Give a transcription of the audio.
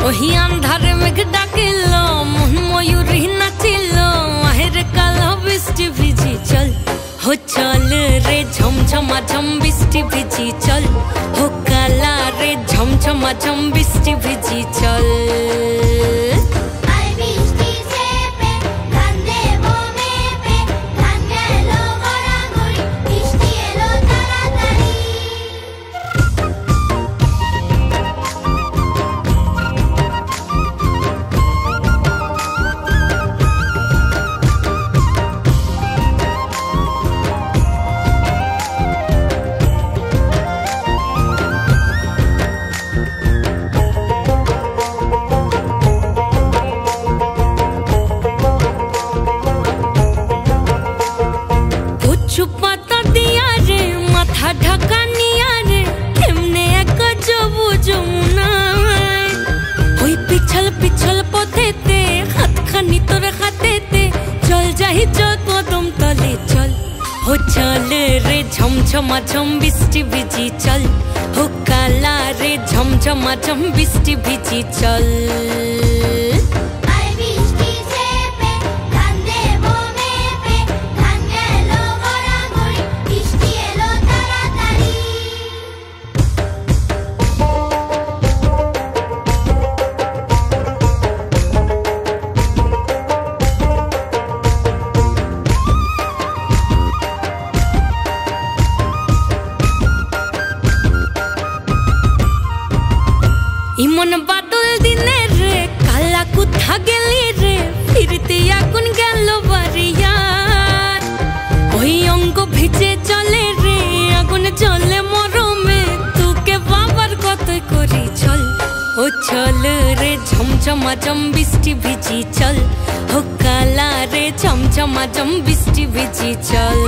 ওহি আন্ধারে মেঘ ডাকিল মন ময়ূরী নাচিল আহের কালো বৃষ্টি ভিজি চল हो चल रे झमझमा झम बिस्टी भिजी चल हो काला रे झमझमा झम बिस्टी भिजी चल माथा ढका निया रे एमने एक जबू जमुना होई पिछल पिछल पथेते हाथ खानी तोरे खातेते चल जाही जो कदम तले चल हो चल रे झमझमा झम बिस्टी भिजी चल हो काला रे झमझमा झम बिस्टी भिजी चल ইমন বাদল দিনে রে কালা কুথা গেলি রে ফিরতে আগুন গেল বাড়িয়ার ওই অঙ্গ ভিজে চলে রে আগুন জ্বলে মরমে তোকে বাবার কতই করি চল ও চল রে ঝমঝমা ঝম বৃষ্টি ভিজি চল ও কালা রে ঝমঝমা ঝম বৃষ্টি ভিজি চল